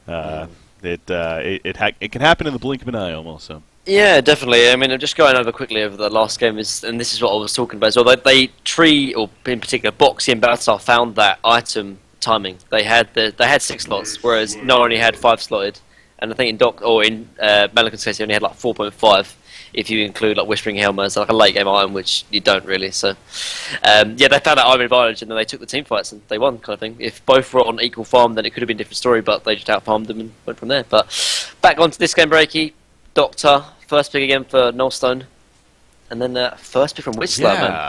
It can happen in the blink of an eye almost. So. Yeah, definitely. I mean, I'm just going over quickly over the last game, and this is what I was talking about as well. They Tree, or in particular, Boxy and Battlestar found that item timing. They had 6 slots, whereas Null only had 5 slotted, and I think in Malikan's case, he only had like 4.5. If you include like Whispering Helm as like a late game item, which you don't really. So, yeah, they found that item advantage, and then they took the team fights and they won, kind of thing. If both were on equal farm, then it could have been a different story, but they just out-farmed them and went from there. But back onto this game, Breaky. Doctor, first pick again for Nullstone, and then first pick from Witchlow, man.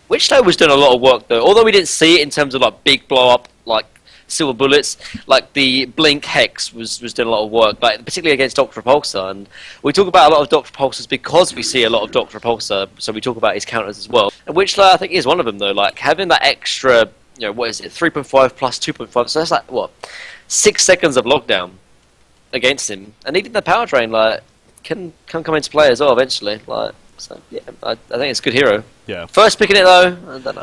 Witchlow was doing a lot of work though, although we didn't see it in terms of like big blow up, like silver bullets. Like the Blink Hex was doing a lot of work, but particularly against Dr. Repulsor. And we talk about a lot of Dr. Repulsors because we see a lot of Dr. Repulsor, so we talk about his counters as well. And Witchlow, I think, is one of them though. Like having that extra, what is it, 3.5 plus 2.5, so that's like what, 6 seconds of lockdown against him, and even the power drain, like. Can come into play as well eventually. Like, so yeah, I think it's a good hero. Yeah. First picking it though,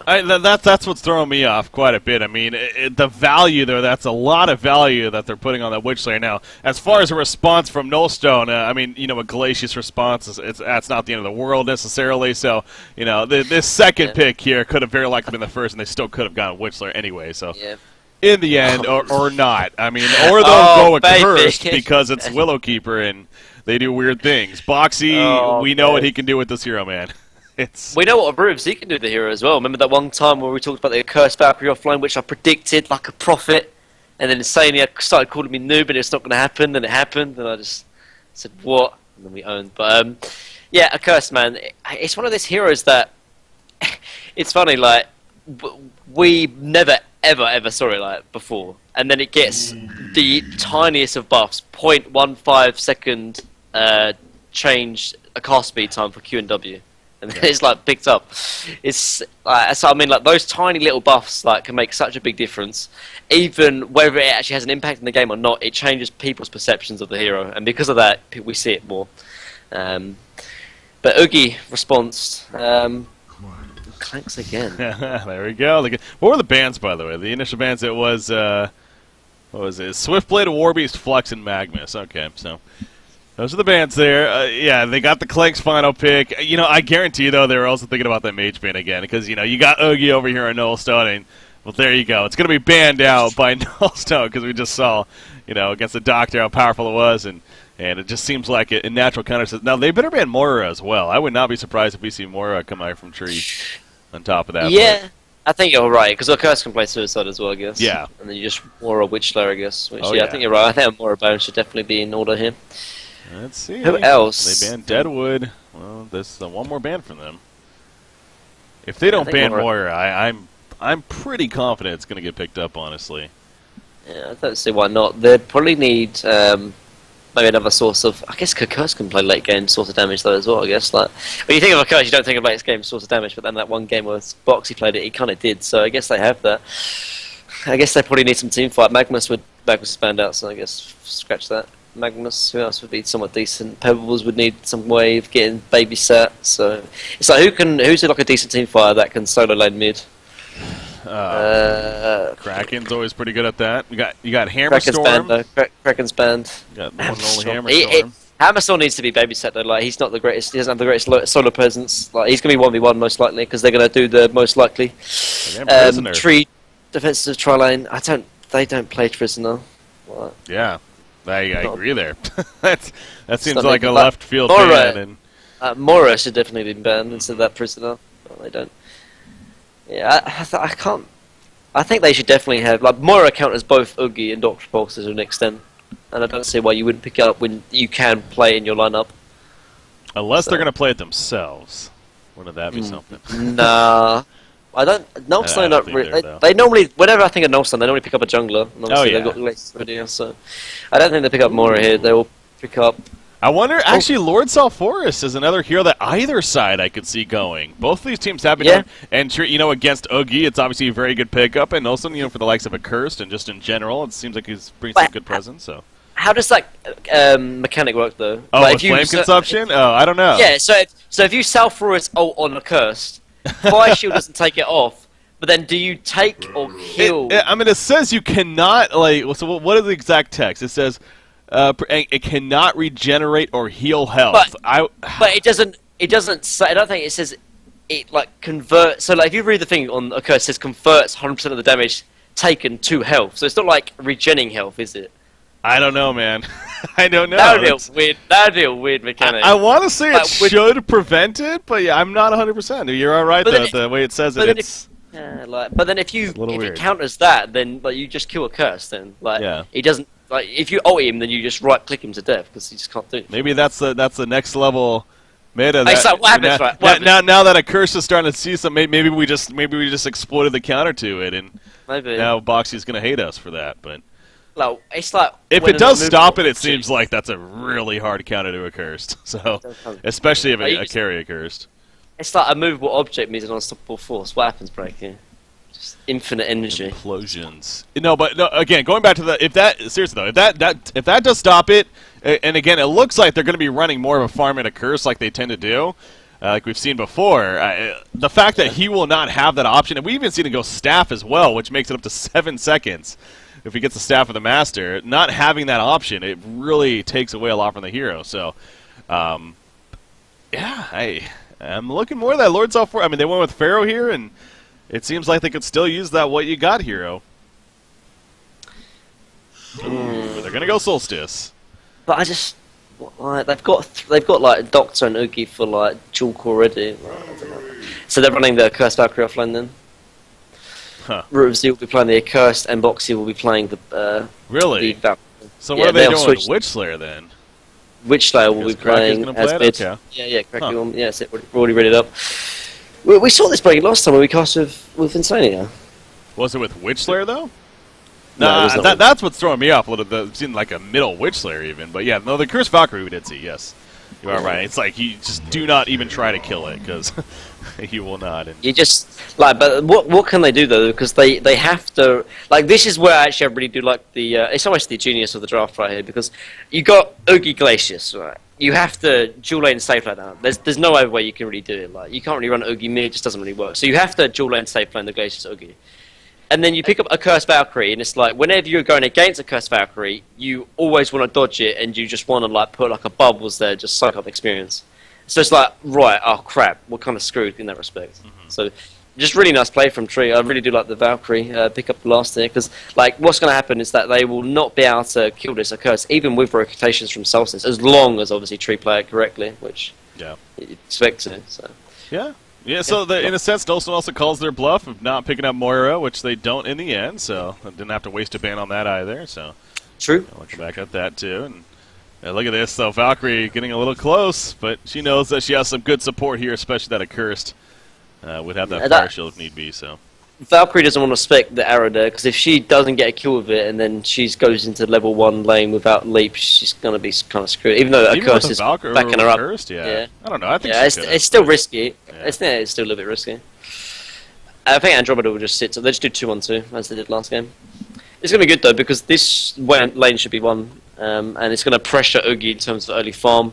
I don't know. That's what's throwing me off quite a bit. I mean, the value there, that's a lot of value that they're putting on that Witchslayer. Now, as far as a response from Nullstone, I mean, a Glacius response, that's not the end of the world necessarily. So, this second pick here could have very likely been the first, and they still could have gotten Witchslayer anyway. So. Yeah. In the end, or not. I mean, or they'll go a cursed because it's Willowkeeper and they do weird things. Boxy, we know what he can do with this hero, man. We know what moves he can do with the hero as well. Remember that one time where we talked about the Accursed Valkyrie offline, which I predicted like a prophet, and then insanely I started calling me noob and it's not going to happen, and it happened, and I just said, what? And then we owned. But, yeah, Accursed, man. It's one of those heroes that, it's funny, like, we never ever saw it like before, and then it gets the tiniest of buffs, 0.15 second change a cast speed time for Q and W, and then it's like picked up. It's so I mean, like those tiny little buffs like can make such a big difference, even whether it actually has an impact in the game or not. It changes people's perceptions of the hero, and because of that, we see it more. But Oogie response. Clanks again. There we go. What were the bans, by the way? The initial bans, it was, what was it? Swiftblade, Warbeast, Flux, and Magnus. Okay, so those are the bans there. Yeah, they got the Clanks final pick. I guarantee, though, they were also thinking about that mage ban again, because, you got Oogie over here on Nullstone, and, well, there you go. It's going to be banned out by Nullstone, because we just saw, against the Doctor how powerful it was, and it just seems like a natural counter. Now, they better ban Moira as well. I would not be surprised if we see Moira come out from Tree. On top of that, yeah, I think you're right, because Curse can play Suicide as well, I guess. Yeah. And then you just Moira Witchslayer, I guess. Which, I think you're right. I think Moira Bone should definitely be in order here. Let's see. Who else? They banned Deadwood. Well, there's one more ban from them. If they don't ban Moira, I'm pretty confident it's going to get picked up, honestly. Yeah, I don't see why not. They'd probably need maybe another source of... I guess Curse can play late game source of damage though as well, I guess. Like, when you think of a Curse, you don't think of late game source of damage, but then that one game where Boxy played it, he kind of did, so I guess they have that. I guess they probably need some team fight. Magnus is banned out, so I guess scratch that. Magnus, who else would be somewhat decent? Pebbles would need some way of getting babysat, so... It's like, who's like a decent team fighter that can solo lane mid? Kraken's always pretty good at that. You got Hammerstorm. Kraken's banned. Got the one and only Hammerstorm. Hammerstorm needs to be babysat though. Like he's not the greatest. He doesn't have the greatest solo presence. Like he's gonna be 1v1 most likely because they're gonna do the most likely. Tree defensive tri lane. They don't play prisoner. What? Yeah, I agree there. that seems like a left field ban. Moira should definitely be banned instead of that prisoner. Well, they don't. Yeah, I can't. I think they should definitely have like Moira counters both Oogie and Dr. Pulse to an extent, and I don't see why you wouldn't pick it up when you can play in your lineup. Unless they're going to play it themselves. Wouldn't that be something? Nah, I don't. Nullstone not really. They normally, whenever I think of Nullstone, they normally pick up a jungler. And obviously they've got Glacius already, so I don't think they pick up Moira here. They will pick up. I wonder, actually, Lord Salforest is another hero that either side I could see going. Both of these teams have been done. And, against Oogie, it's obviously a very good pickup. And also, for the likes of Accursed and just in general, it seems like he's bringing some good presence. So, how does that mechanic work, though? Oh, like flame consumption? I don't know. Yeah, so if you Salforest ult on Accursed, Fire Shield doesn't take it off, But then, do you take or heal? I mean, it says you cannot, like, so what is the exact text? It says, it cannot regenerate or heal health. But it doesn't. It doesn't say. I don't think it says it like converts. So like, if you read the thing on a curse, it says converts 100% of the damage taken to health. So it's not like regenerating health, is it? I don't know, man. I don't know. That would be weird. That'd be a weird mechanic. I want to say it should prevent it, but yeah, I'm not 100%. You're all right, though. The way it says it, it's... but then if it counters that, then like you just kill a curse. Then he doesn't like if you ult him, then you just right click him to death because he just can't do it. Maybe that's the next level meta. It's like, what happens, now that a curse is starting to see some, maybe we just exploited the counter to it, and now Boxy's gonna hate us for that. But like, it's like if it does stop it, it seems like that's a really hard counter to a cursed. So especially if a carry a cursed. It's like a movable object means an unstoppable force. What happens, Breaker? Just infinite energy. Implosions. No, but no. Again, going back to if that does stop it, and again, it looks like they're going to be running more of a farm and a curse like they tend to do, like we've seen before. The fact that he will not have that option, and we even seen him go staff as well, which makes it up to 7 seconds if he gets the staff of the master. Not having that option, it really takes away a lot from the hero. So, yeah, I'm looking more at that Lord's All for. I mean, they went with Pharaoh here, and it seems like they could still use that what you got hero. Ooh, they're gonna go Solstice. But I just they've got like Doctor and Oogie for like Julk already. So they're running the Cursed Valkyrie offline then. Huh. Root of Zeal will be playing the Accursed, and Boxy will be playing the really. The so what are they doing with Witch Slayer then? Witch Slayer will be playing as mid. Okay. Yeah, correctly. Huh. Yes, we've already read it up. We saw this break last time when we cast with Insania. Was it with Witch Slayer though? No, that's what's throwing me off a little. It seemed like a middle Witch Slayer even, but yeah, no, the Cursed Valkyrie we did see. Yes, you are right. It's like you just do not even try to kill it because you will not. And you just like, but what can they do though? Because they have to like. This is where actually I really do like the. It's almost the genius of the draft right here because you got Oogie Glacius, right? You have to dual lane safe lane now. There's no other way you can really do it. Like you can't really run Oogie mid, it just doesn't really work. So you have to dual lane safe lane the Glacius Oogie. And then you pick up a Cursed Valkyrie, and it's like whenever you're going against a Cursed Valkyrie, you always want to dodge it, and you just want to like put like a bubbles there, just soak up experience. So it's like, right, oh crap, we're kind of screwed in that respect. Mm-hmm. So just really nice play from Tree. I really do like the Valkyrie pick up the last there, because like what's going to happen is that they will not be able to kill this Curse, even with rotations from Solstice, as long as obviously Tree play it correctly, which you expect to. So Yeah, so in a sense, Dolson also calls their bluff of not picking up Moira, which they don't in the end, so I didn't have to waste a ban on that either. So true. I'll look back at that too. And look at this, though, Valkyrie getting a little close, but she knows that she has some good support here, especially that Accursed would have that fire shield if need be. So Valkyrie doesn't want to spec the arrow there, because if she doesn't get a kill with it, and then she goes into level 1 lane without leap, she's going to be kind of screwed. Even though Accursed is backing her up. Yeah. I don't know. I think it's still risky. Yeah. It's still a little bit risky. I think Andromeda will just sit, so they just do 2-1-2, as they did last game. It's going to be good, though, because this lane should be won, and it's going to pressure Oogie in terms of early farm.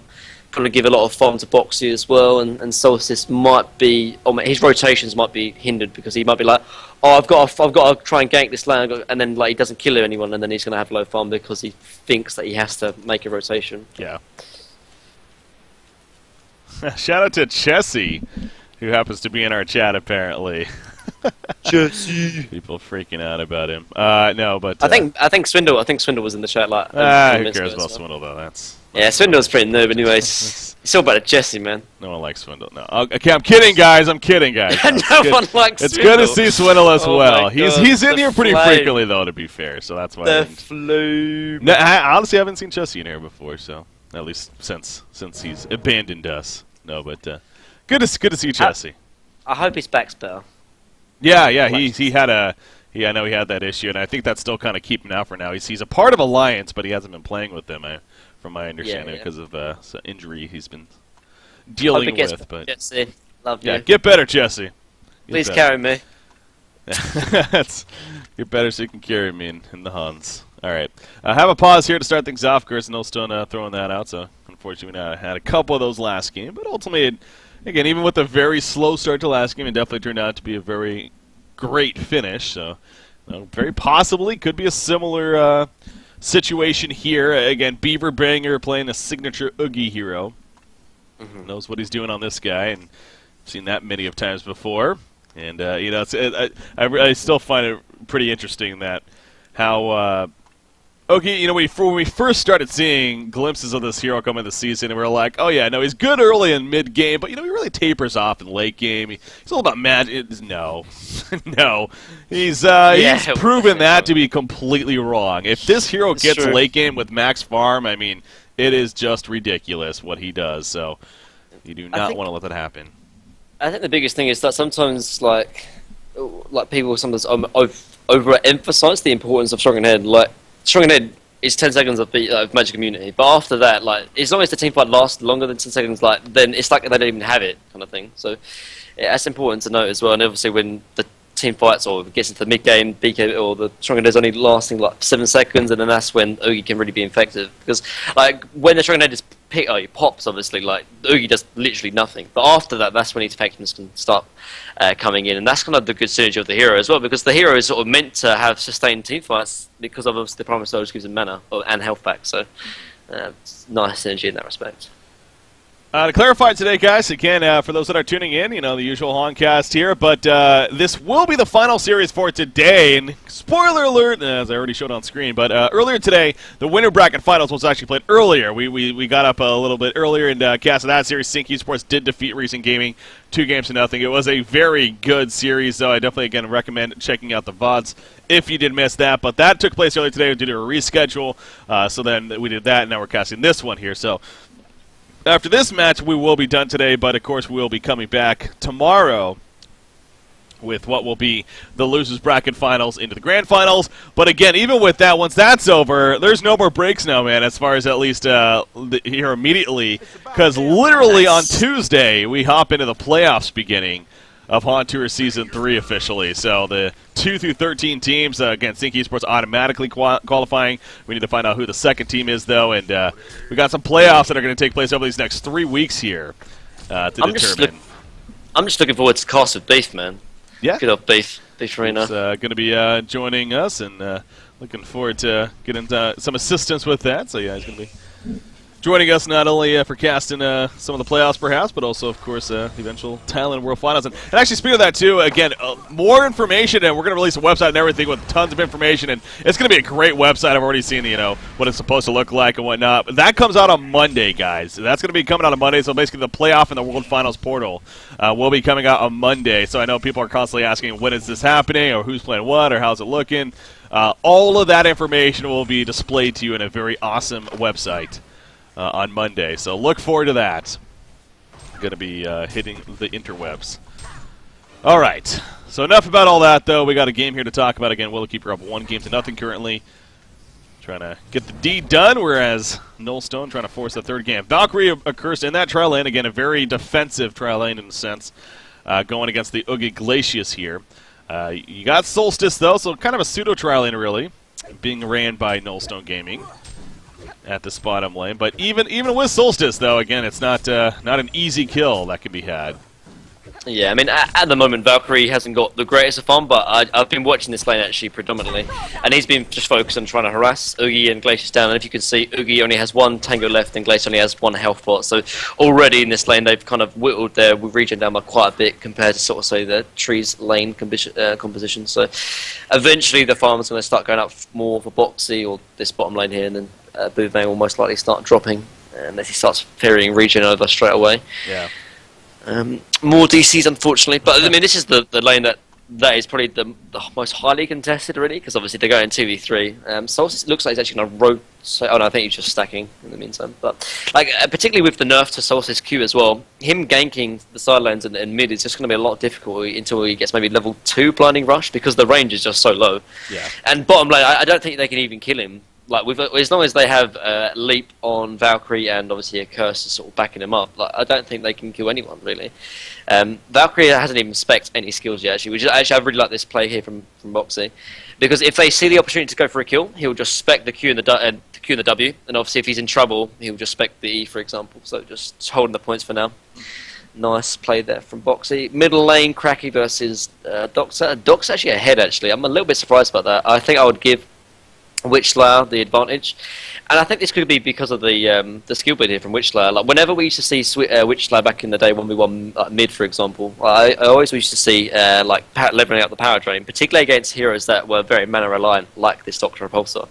Going to give a lot of farm to Boxy as well, and Solstice might be, his rotations might be hindered because he might be like, oh, I've got to try and gank this lane, and then like he doesn't kill anyone, and then he's going to have low farm because he thinks that he has to make a rotation. Yeah. Shout out to Chessie, who happens to be in our chat apparently. Chessie. People freaking out about him. No, but I think Swindle was in the chat like. Who cares about Swindle though? Yeah, Swindle's pretty noob anyways. It's all about a Jesse, man. No one likes Swindle. No, okay, I'm kidding, guys. No one likes Swindle. It's good to see Swindle as well. He's in here pretty frequently, though, to be fair. So that's why. The flume. No, I honestly haven't seen Jesse in here before, so at least since he's abandoned us. No, but good to see Jesse. I hope his back's better. Yeah. He had a. Yeah, I know he had that issue, and I think that's still kind of keeping out for now. He's a part of Alliance, but he hasn't been playing with them. From my understanding, because of some injury he's been dealing with. But Jesse, love you. Yeah, get better, Jesse. Please carry me. Get better so you can carry me in the Huns. All right, have a pause here to start things off. Chris Nullstone throwing that out. So unfortunately, we had a couple of those last game, but ultimately, again, even with a very slow start to last game, it definitely turned out to be a very great finish. So very possibly could be a similar situation here. Again, Beaver Banger playing a signature Oogie hero. Knows what he's doing on this guy, and I've seen that many of times before. And I still find it pretty interesting that how Oogie, when we first started seeing glimpses of this hero come in the season, and we were like, oh yeah, no, he's good early and mid game, but he really tapers off in late game. He's all about magic. No, no, he's proven that to be completely wrong. If this hero gets late game with max farm, I mean, it is just ridiculous what he does. So you do not want to let that happen. I think the biggest thing is that sometimes like people sometimes overemphasize the importance of Strong and Head. Like Strong and Head is 10 seconds of Magic Immunity, but after that, like as long as the team fight lasts longer than 10 seconds, like then it's like they don't even have it, kind of thing. So that's important to note as well. And obviously, when the team fights or gets into the mid game, BK or the Strong and Head is only lasting like 7 seconds, and then that's when Oogie can really be effective. Because like when the Strong and Head is he pops, obviously, like Oogie does literally nothing. But after that, that's when his effectiveness can start coming in, and that's kind of the good synergy of the hero as well, because the hero is sort of meant to have sustained team fights because of obviously the Primal Surge gives him mana and health back. So it's nice synergy in that respect. To clarify today, guys, again, for those that are tuning in, the usual Honcast here, but this will be the final series for today, and spoiler alert, as I already showed on screen, but earlier today, the winner bracket finals was actually played earlier. We got up a little bit earlier and cast that series. Sync Esports did defeat Recent Gaming 2-0. It was a very good series, though. I definitely, again, recommend checking out the VODs if you did miss that, but that took place earlier today due to a reschedule, so then we did that, and now we're casting this one here, so after this match, we will be done today, but of course we will be coming back tomorrow with what will be the losers bracket finals into the grand finals. But again, even with that, once that's over, there's no more breaks now, man, as far as at least here immediately, because literally on Tuesday, we hop into the playoffs beginning of Haunt Tour Season 3 officially. So the 2 through 13 teams, again, Sync Esports automatically qualifying. We need to find out who the second team is, though, and we got some playoffs that are going to take place over these next 3 weeks here to determine. I'm just looking forward to cast with Beef, man. Yeah. Good old Beef Arena. He's going to be joining us, and looking forward to getting some assistance with that. So, yeah, he's going to be joining us not only for casting some of the playoffs, perhaps, but also, of course, the eventual Thailand World Finals. And actually, speaking of that, too, again, more information, and we're going to release a website and everything with tons of information, and it's going to be a great website. I've already seen, what it's supposed to look like and whatnot. But that comes out on Monday, guys. That's going to be coming out on Monday, so basically the playoff and the World Finals portal will be coming out on Monday. So I know people are constantly asking, when is this happening, or who's playing what, or how's it looking? All of that information will be displayed to you in a very awesome website on Monday, so look forward to that. Going to be hitting the interwebs. All right, so enough about all that, though. We got a game here to talk about. Again, Willowkeeper up 1-0 currently. Trying to get the deed done, whereas Nullstone trying to force the third game. Valkyrie occurs in that trial lane. Again, a very defensive trial lane in a sense, going against the Oogie Glacius here. You got Solstice, though, so kind of a pseudo-trial lane, really, being ran by Nullstone Gaming at this bottom lane. But even with Solstice, though, again, it's not an easy kill that can be had. Yeah, I mean, at the moment, Valkyrie hasn't got the greatest of fun, but I've been watching this lane, actually, predominantly. And he's been just focused on trying to harass Oogie and Glacius down. And if you can see, Oogie only has 1 tango left, and Glacius only has 1 health pot. So already in this lane, they've kind of whittled their regen down by quite a bit compared to sort of, say, the trees lane composition. So eventually the farm's going to start going up more for Boxy or this bottom lane here, and then Bouvang will most likely start dropping unless he starts ferrying regen over straight away. Yeah. More DCs, unfortunately, but I mean, this is the lane that is probably the most highly contested, really, because obviously they're going 2v3. Solstice looks like he's actually going to rotate. Oh no, I think he's just stacking in the meantime. But like, particularly with the nerf to Solstice Q as well, him ganking the side lanes and mid is just going to be a lot difficult until he gets maybe level 2 Blinding Rush, because the range is just so low. Yeah. And bottom lane, I don't think they can even kill him. Like, as long as they have Leap on Valkyrie and obviously a Curse sort of backing him up, like, I don't think they can kill anyone, really. Valkyrie hasn't even spec'd any skills yet, actually, which is, actually, I really like this play here from Boxy. Because if they see the opportunity to go for a kill, he'll just spec the Q and the W, and obviously if he's in trouble, he'll just spec the E, for example. So just holding the points for now. Nice play there from Boxy. Middle lane, Cracky versus Doctor. Doc's actually ahead, actually. I'm a little bit surprised about that. I think I would give Witchslayer the advantage. And I think this could be because of the skill build here from Witchslayer. Like, whenever we used to see Witchslayer back in the day when we won mid, for example, I always used to see leveling out the power drain, particularly against heroes that were very mana reliant, like this Doctor Repulsor.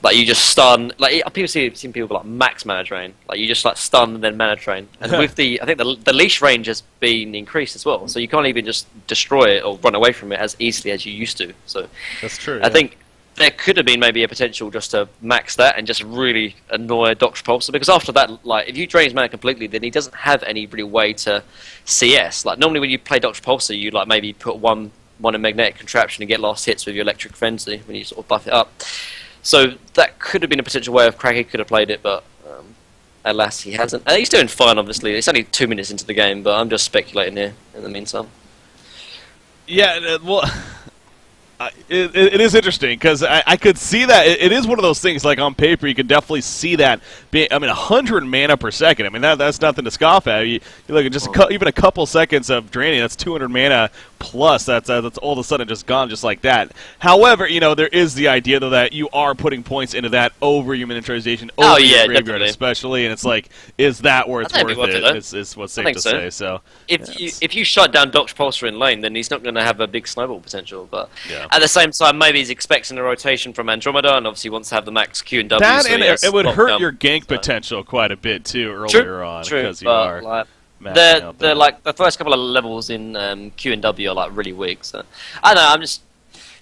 Like you just stun, like people seen people like max mana drain, like you just like stun and then mana drain. And with I think the leash range has been increased as well, so you can't even just destroy it or run away from it as easily as you used to. So that's true. I think there could have been maybe a potential just to max that and just really annoy Doctor Repulsor, because after that, like if you drain his mana completely, then he doesn't have any real way to CS. Like normally when you play Doctor Repulsor, you like maybe put one in Magnetic Contraption and get last hits with your Electric Frenzy when you sort of buff it up. So that could have been a potential way of Cracky could have played it, but alas, he hasn't. And he's doing fine, obviously. It's only 2 minutes into the game, but I'm just speculating here in the meantime. Yeah, well, it is interesting because I could see that it is one of those things. Like on paper, you could definitely see that. I mean, 100 mana per second. I mean, that's nothing to scoff at. You look at just even a couple seconds of draining. That's 200 mana plus. That's all of a sudden just gone just like that. However, you know, there is the idea though that you are putting points into that over your miniaturization, over your graveyard, definitely. Especially, and it's like, is that where it's worth it? It's what's safe to say. So if you shut down Doctor Repulsor in lane, then he's not going to have a big snowball potential. But at the same time, maybe he's expecting a rotation from Andromeda, and obviously wants to have the max Q and W. That so and it would hurt your gank potential quite a bit too earlier on, because you are. Like, the first couple of levels in Q and W are like really weak. So I don't know. I'm just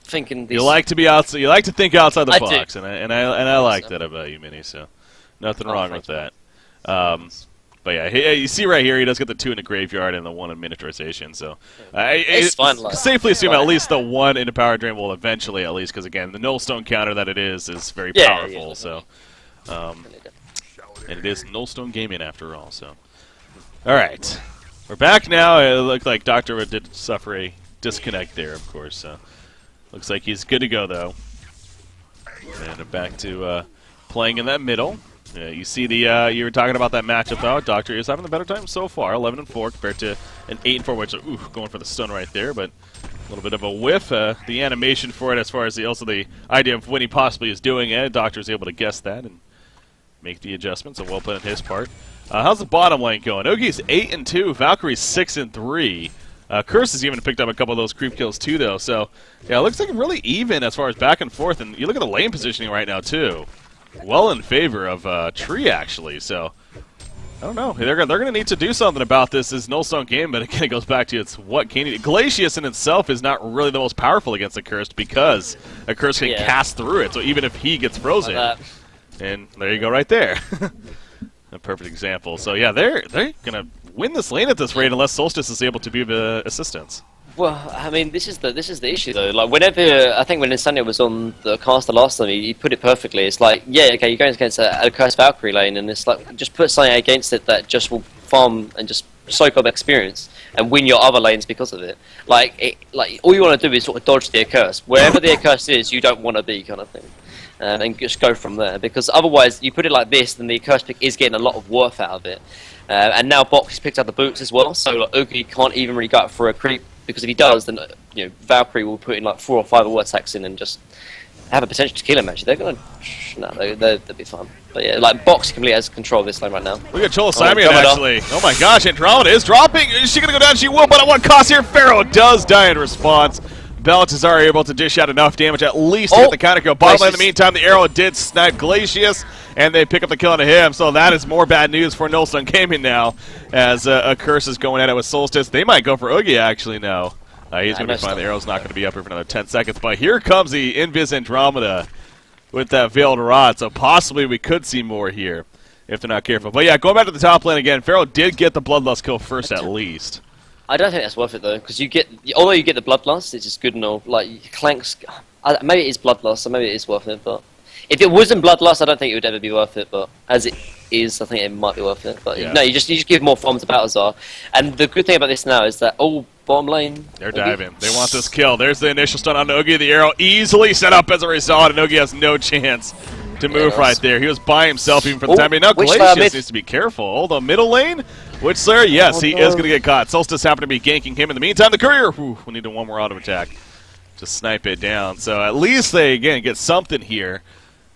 thinking. You like to be outside. You like to think outside the box, and I like that about you, Mini. So nothing wrong with that. But yeah, you see right here, he does get the 2 in the graveyard and the 1 in miniaturization. So it's fine, safely assume at least the 1 in the power drain will eventually, at least, because again, the Nullstone counter that it is very powerful. Yeah, so, and it is Nullstone gaming after all. So, all right, we're back now. It looked like Doctor did suffer a disconnect there, of course. So, looks like he's good to go though, and back to playing in that middle. Yeah, you see the you were talking about that matchup though. Doctor is having the better time so far, 11-4 compared to an 8-4, which going for the stun right there, but a little bit of a whiff. The animation for it, as far as also the idea of when he possibly is doing it, Doctor is able to guess that and make the adjustments. So well played on his part. How's the bottom lane going? Ogie's 8-2, Valkyrie's 6-3. Curse has even picked up a couple of those creep kills too, though. So yeah, it looks like really even as far as back and forth. And you look at the lane positioning right now too. Well in favor of Tree, actually. So, I don't know. They're going to need to do something about this Nullstone game, but again, it goes back to it's what can you do. Glacius in itself is not really the most powerful against a Cursed because a Cursed can cast through it, so even if he gets frozen. And there you go right there. A perfect example. So, yeah, they're going to win this lane at this rate unless Solstice is able to be of assistance. Well, I mean, this is the issue though. Like, whenever I think when Insanio was on the caster last time, he put it perfectly. It's like, yeah, okay, you're going against a cursed Valkyrie lane, and it's like just put something against it that just will farm and just soak up experience and win your other lanes because of it. Like all you want to do is sort of dodge the accursed. Wherever the accursed is, you don't want to be, kind of thing, and just go from there. Because otherwise, you put it like this, then the accursed pick is getting a lot of worth out of it. And now Box has picked up the boots as well, so like, Oogie can't even really go up for a creep. Because if he does, then Valkyrie will put in like 4 or 5 war attacks in and just have a potential to kill him. Actually, they're gonna they'll be fine. But yeah, like Box completely has control of this lane right now. Look at Chola Simeon actually. Oh my gosh, Andromeda is dropping. Is she gonna go down? She will, but at what cost here? Pharaoh does die in response. Baltazar able to dish out enough damage at least to get the counter kill. Bottom lane in the meantime, the arrow did snipe Glacius, and they pick up the kill onto him. So that is more bad news for Nullstone Gaming now, as a Curse is going at it with Solstice. They might go for Oogie actually now. He's going to be fine. The arrow's not going to be up here for another 10 seconds. But here comes the Invis Andromeda with that Veiled Rod. So possibly we could see more here if they're not careful. But yeah, going back to the top lane again, Pharaoh did get the Bloodlust kill first at least. I don't think that's worth it though, because although you get the Bloodlust, it's just good and all. Like Clanks, maybe it is Bloodlust, so maybe it is worth it. But if it wasn't Bloodlust, I don't think it would ever be worth it. But as it is, I think it might be worth it. But no, you just give more farm to Baltazar. And the good thing about this now is that bottom lane. They're diving. They want this kill. There's the initial stun on Oogie. The arrow easily set up as a result, and Oogie has no chance to move right there. He was by himself even for the Oh, time being. Now Witch Glacius Slayer needs to be careful. Hold on, middle lane. Witch Slayer, yes, he is going to get caught. Solstice happened to be ganking him in the meantime. The courier, whew, we need one more auto attack to snipe it down. So at least they, again, get something here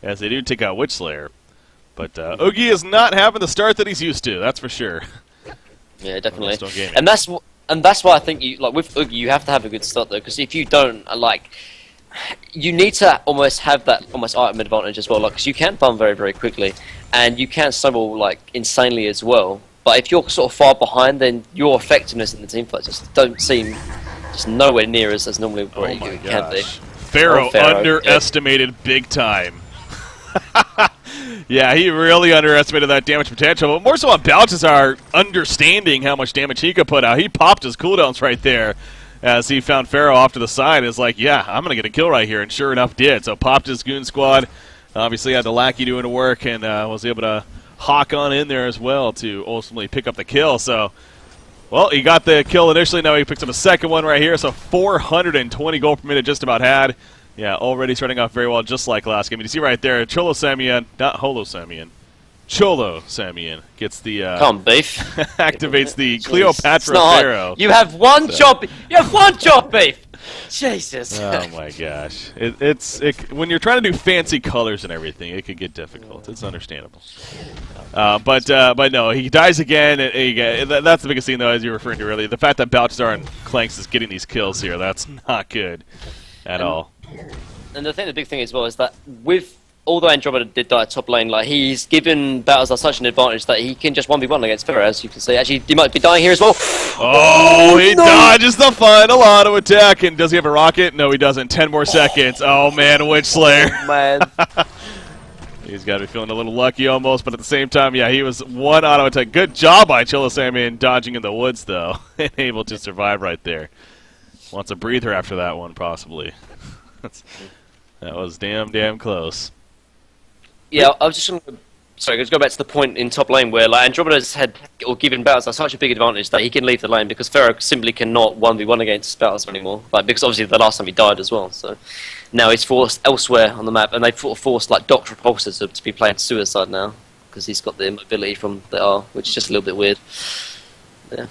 as they do take out Witch Slayer. But Oogie is not having the start that he's used to, that's for sure. Yeah, definitely. And that's why I think you with Oogie you have to have a good start though, because if you don't, you need to almost have that item advantage as well, because you can farm very, very quickly, and you can snowball insanely as well. But if you're sort of far behind, then your effectiveness in the team fight just don't seem just nowhere near as normally what you can be. Pharaoh underestimated big time. Yeah, he really underestimated that damage potential, but more so on Balthazar understanding how much damage he could put out. He popped his cooldowns right there as he found Pharaoh off to the side. It's like, yeah, I'm going to get a kill right here, and sure enough did. So popped his goon squad, obviously had the lackey doing the work, and was able to hawk on in there as well to ultimately pick up the kill. So, well, he got the kill initially, now he picks up a second one right here, so 420 gold per minute just about had. Yeah, already starting off very well, just like last game. You see right there, Cholo Samian, not Holo Samian, Cholo Samian gets the come beef. activates the Cleopatra Pharaoh. You have one job. You have one job, beef. Jesus. Oh my gosh, it's when you're trying to do fancy colors and everything, it could get difficult. It's understandable. But no, he dies again. That's the biggest thing, though, as you were referring to earlier. The fact that Balthazar and Clanks is getting these kills here, that's not good at all. And the big thing as well is that although Andromeda did die top lane, he's given Balthazar such an advantage that he can just 1v1 against Pharaoh, as you can see. Actually, he might be dying here as well. Oh, he dodges the final auto attack, and does he have a rocket? No, he doesn't. 10 more seconds. Oh man, Witch Slayer. Oh, man. He's got to be feeling a little lucky almost, but at the same time, yeah, he was one auto attack. Good job by Cholo Samian dodging in the woods, though, and able to survive right there. Wants a breather after that one, possibly. That was damn close. Yeah, I was just going to... Sorry, let's go back to the point in top lane where Andromeda's given Balthazar such a big advantage that he can leave the lane because Pharaoh simply cannot 1v1 against Balthazar anymore. Because obviously the last time he died as well, so... Now he's forced elsewhere on the map, and they've forced Doctor Repulsor to be playing Suicide now, because he's got the immobility from the R, which is just a little bit weird. Yeah.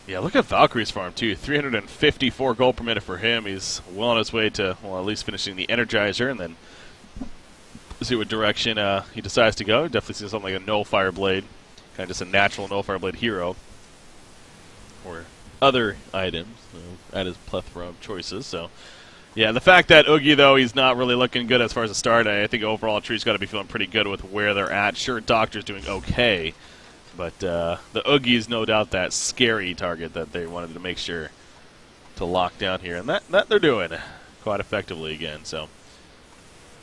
Yeah, look at Valkyrie's farm, too. 354 gold per minute for him. He's well on his way to, well, at least finishing the Energizer, and then see what direction he decides to go. Definitely seems something like a Null Fireblade, kind of just a natural Null Fireblade hero, or other items at his plethora of choices. So, yeah, the fact that Oogie, though, he's not really looking good as far as a start, I think overall Tree's got to be feeling pretty good with where they're at. Sure, Doctor's doing okay, but the Oogie is no doubt that scary target that they wanted to make sure to lock down here, and that they're doing quite effectively again. So,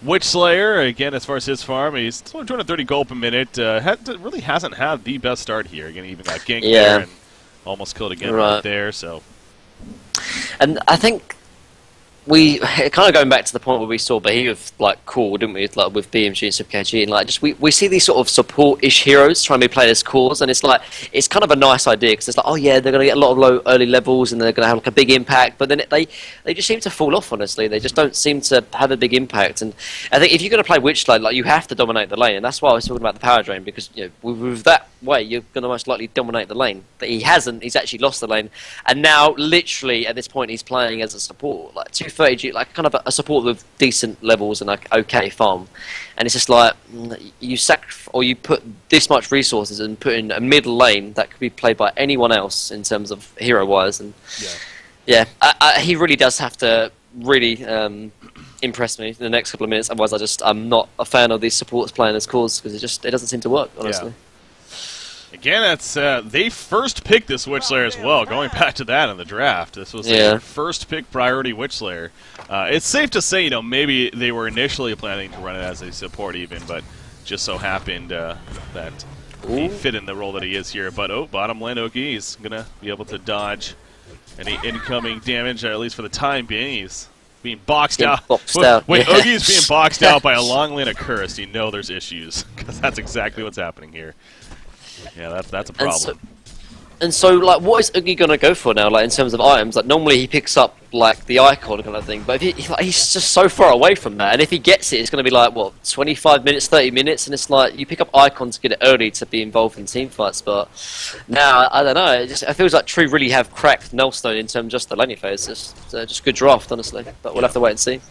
Witch Slayer, again, as far as his farm, he's only 230 gold per minute. Really hasn't had the best start here. Again, he even got ganked there and almost killed again right there. So, and I think we kind of going back to the point where we saw Behemoth cool, didn't we? With BMG and SubKG, and we see these sort of support-ish heroes trying to be played as cores, and it's it's kind of a nice idea because it's oh yeah, they're going to get a lot of low early levels and they're going to have a big impact, but then they just seem to fall off. Honestly, they just don't seem to have a big impact. And I think if you're going to play Witch Slayer, you have to dominate the lane, and that's why I was talking about the power drain, because with that way you're going to most likely dominate the lane. But he hasn't. He's actually lost the lane, and now literally at this point he's playing as a support, 230G, kind of a support with decent levels and okay farm, and it's just you put this much resources and put in a middle lane that could be played by anyone else in terms of hero wise, and he really does have to really impress me in the next couple of minutes. Otherwise, I'm not a fan of these supports playing as cores because it doesn't seem to work, honestly. Yeah. Again, it's they first picked this Witch Slayer as well, going back to that in the draft. This was their first pick priority Witch Slayer. It's safe to say, maybe they were initially planning to run it as a support even, but just so happened that he fit in the role that he is here. But, bottom lane Oogie, he's going to be able to dodge any incoming damage, at least for the time being. He's being boxed out. When Oogie's being boxed out by a long lane of Cursed, you know there's issues, because that's exactly what's happening here. Yeah, that's a problem. And so what is Oogie gonna go for now? In terms of items, normally he picks up like the icon kind of thing. But if he's just so far away from that, and if he gets it, it's going to be like what 25 minutes, 30 minutes, and it's like you pick up icons, get it early to be involved in team fights. But now I don't know. It feels like Tree really have cracked Nullstone in terms of just the laning phase. Just good draft, honestly. But we'll have to wait and see.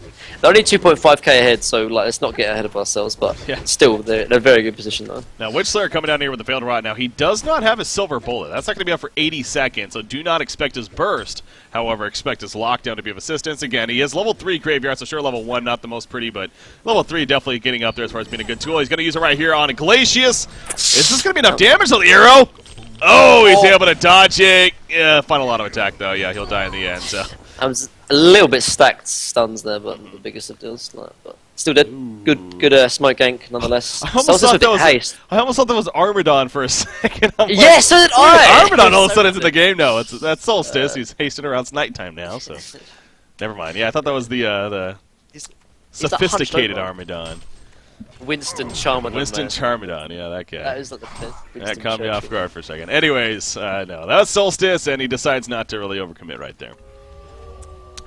They're only 2.5k ahead, so like let's not get ahead of ourselves. But still, they're in a very good position though. Now, Witchslayer coming down here with the failed rod. Now he does not have his silver bullet. That's not going to be up for 80 seconds, so do not expect his burst. However, expect his lockdown to be of assistance. Again, he is level 3 graveyard, so sure, level 1 not the most pretty, but level 3 definitely getting up there as far as being a good tool. He's going to use it right here on Glacius. Is this going to be enough damage on the arrow? Oh, he's able to dodge it. Yeah, final auto attack, though. Yeah, he'll die in the end. So I was a little bit stacked stuns there, but the biggest of deals. But still dead. Good smoke gank, nonetheless. I almost thought that was Armadon for a second. Yeah, so did I! Armadon all of a sudden into the game now. That's Solstice. He's hasting around. It's nighttime now, so never mind. Yeah, I thought that was the sophisticated Armadon. Winston Charmadon. Winston Charmadon, yeah, that guy. That is like the that caught me off guard for a second. Anyways, no, that was Solstice, and he decides not to really overcommit right there.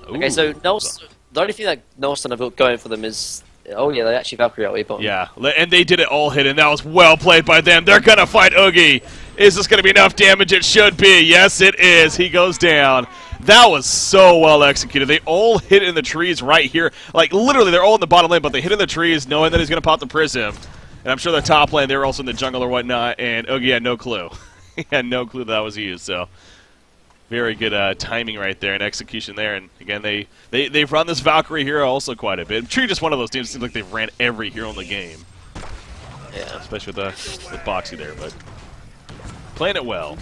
Ooh. Okay, so the only thing that Nullstone have got going for them is, oh yeah, they actually Valkyrie out bottom. Yeah, and they did it all hidden. That was well played by them. They're gonna fight Oogie. Is this gonna be enough damage? It should be. Yes, it is. He goes down. That was so well executed. They all hit in the trees right here. Like, literally, they're all in the bottom lane, but they hit in the trees knowing that he's going to pop the Prism. And I'm sure the top lane, they were also in the jungle or whatnot, and Oogie had no clue. He had no clue that was used, so very good timing right there and execution there. And, again, they've run this Valkyrie hero also quite a bit. Tree just one of those teams. It seems like they've ran every hero in the game. Yeah. Especially with Boxy there, but playing it well.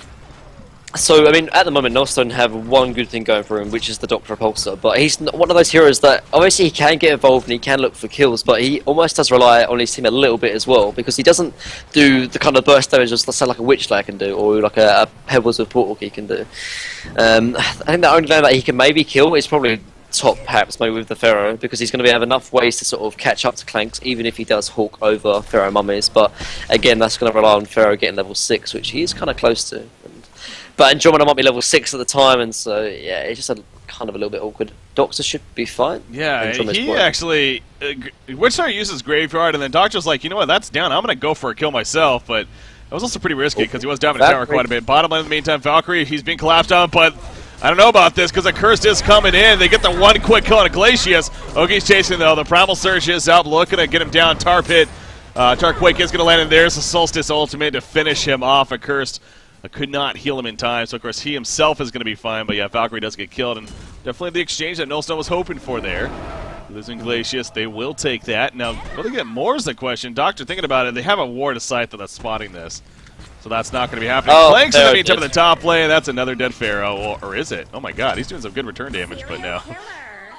So, I mean, at the moment, Nullstone have one good thing going for him, which is the Doctor Repulsor. But he's one of those heroes that, obviously, he can get involved and he can look for kills, but he almost does rely on his team a little bit as well, because he doesn't do the kind of burst damage as, let's say, like a Witchslayer can do, or like a Pebbles with Portal Key can do. I think the only lane that he can maybe kill is probably top, perhaps, maybe with the Pharaoh, because he's going to have enough ways to sort of catch up to Clanks, even if he does Hawk over Pharaoh Mummies. But, again, that's going to rely on Pharaoh getting level 6, which he is kind of close to. But Andromeda might be level 6 at the time, and so, yeah, it's just kind of a little bit awkward. Doctor should be fine. Yeah, he actually... Witchslayer uses Graveyard, and then Doctor's like, you know what, that's down. I'm going to go for a kill myself, but that was also pretty risky, because he was down in tower quite a bit. Bottom lane in the meantime, Valkyrie, he's being collapsed on, but I don't know about this, because a Curse is coming in. They get the one quick kill on Glacius. Oogie's chasing, though. The Primal Surge is up, looking to get him down. Tar Pit. Tarquake is going to land in. There's the Solstice ultimate to finish him off. A Cursed could not heal him in time, so of course he himself is going to be fine, but yeah, Valkyrie does get killed, and definitely the exchange that Nullstone was hoping for there. Losing Glacius, they will take that. Now, will they get more is the question. Doctor, thinking about it, they have a ward of sight that's spotting this, so that's not going to be happening. Planks in the meantime in the top lane, that's another dead Pharaoh, or is it? Oh my god, he's doing some good return damage, but no,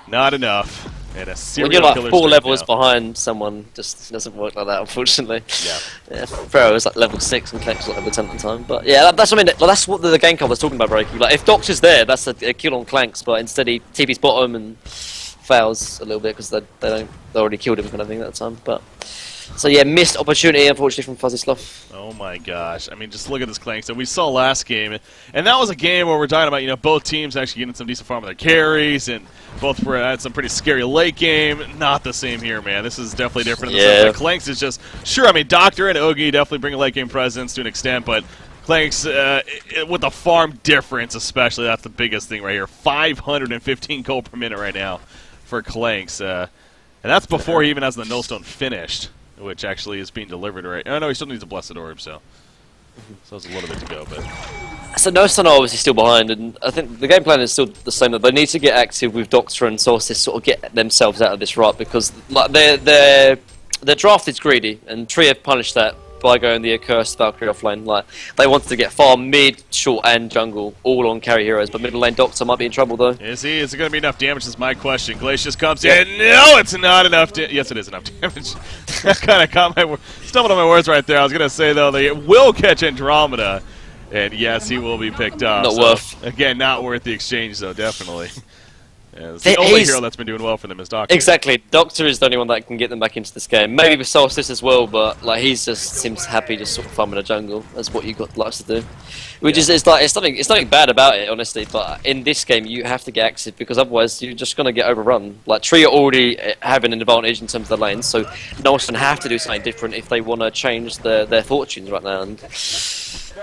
not enough. And a when you're like 4 levels behind someone, just doesn't work like that, unfortunately. Yeah. Pharaoh is like level 6 and Clanks like level 10 at the time. But yeah, that's what I mean. That's what the game club was talking about, breaking. Like if Doctor's there, that's a kill on Clanks, but instead he TP's bottom and fails a little bit because they already killed him kind of thing at the time. But so yeah, missed opportunity unfortunately from Fuzzy Sloth. Oh my gosh! I mean, just look at this Clanks that we saw last game, and that was a game where we're talking about both teams actually getting some decent farm of their carries, and both were had some pretty scary late game. Not the same here, man. This is definitely different. In the sense that Clanks is just sure. I mean, Doctor and Oogie definitely bring a late game presence to an extent, but Clanks with the farm difference, especially that's the biggest thing right here. 515 gold per minute right now for Clanks, and that's before he even has the Nullstone finished, which actually is being delivered right. Oh no, he still needs a Blessed Orb, so there's a little bit to go. But so Nullstone are obviously still behind, and I think the game plan is still the same. That they need to get active with Doctor and Solstice, sort of get themselves out of this rut, because like their draft is greedy, and Tree have punished that by going the accursed Valkyrie offlane. Like they wanted to get farm, mid, short, and jungle all on carry heroes, but middle lane Doctor might be in trouble though. Is he? Is it going to be enough damage? Is my question. Glacius comes in. No, it's not enough. Yes, it is enough damage. I kind of stumbled on my words right there. I was going to say though they will catch Andromeda, and yes, he will be picked up. Not worth. Again, not worth the exchange though. Definitely. Yeah, the only hero that's been doing well for them is Doctor. Exactly. Doctor is the only one that can get them back into this game. Maybe with Solstice as well, but like he's just seems happy just sort of farming the jungle. That's what you got likes to do. Which is it's nothing bad about it, honestly. But in this game, you have to get active because otherwise you're just gonna get overrun. Like Tree are already having an advantage in terms of the lanes, so Nolson have to do something different if they want to change their fortunes right now. And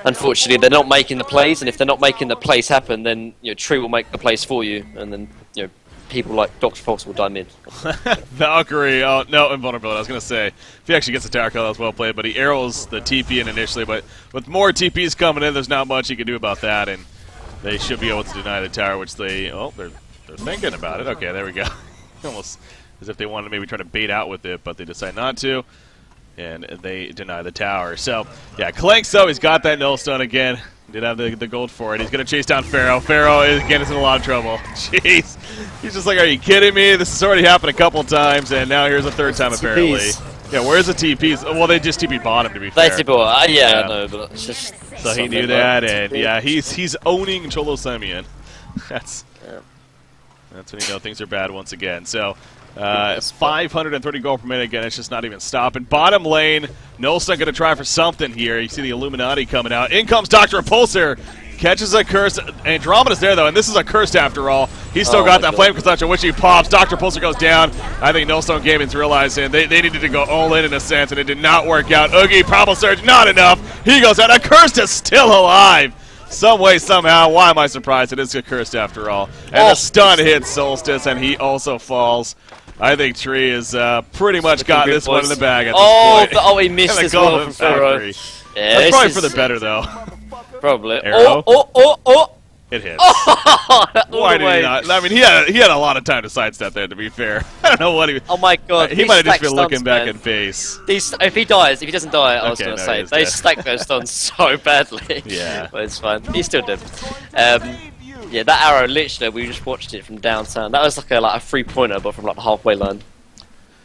unfortunately, they're not making the plays, and if they're not making the plays happen, then Tree will make the plays for you, and then people like Dr. Pulse will die mid. Valkyrie, oh no, invulnerability. I was gonna say if he actually gets a tower kill, that was well played, but he arrows the TP in initially. But with more TPs coming in, there's not much he can do about that, and they should be able to deny the tower, which they're thinking about it. Okay, there we go. Almost as if they wanted to maybe try to bait out with it, but they decide not to. And they deny the tower. So, yeah, Clanks, though, he's got that null stun again. Did have the gold for it. He's going to chase down Pharaoh. Pharaoh, again, is in a lot of trouble. Jeez. He's just like, are you kidding me? This has already happened a couple times, and now here's a third time, apparently. Yeah, where's the TPs? Well, they just TP'd bottom, to be fair. They TP yeah, I know, but it's just... So he knew that, and yeah, he's owning Cholo Simeon. That's when you know things are bad once again. So... 530 gold per minute again. It's just not even stopping. Bottom lane, Null's going to try for something here. You see the Illuminati coming out. In comes Dr. Repulsor. Catches a curse. Andromeda's there, though, and this is a cursed after all. He's still got that flame consumption, which he pops. Dr. Repulsor goes down. I think Nullstone Gaming's realizing they needed to go all in a sense, and it did not work out. Oogie, Primal Surge, not enough. He goes out. A cursed is still alive. Some way, somehow. Why am I surprised? It is a cursed after all. And the stun hits Solstice, and he also falls. I think Tree has pretty much got this one in the bag at this point. He missed as well from Pharaoh. Yeah, that's probably for the better, though. Probably. Arrow. It hits. Why did he not? I mean, he had a lot of time to sidestep there, to be fair. I don't know what he... Oh my god. He might have just been looking back in face. If he doesn't die, I was going to say, they stack those stuns so badly. Yeah. But it's fine. He's still dead. Yeah, that arrow, literally, we just watched it from downtown. That was like a three-pointer, but from like the halfway line.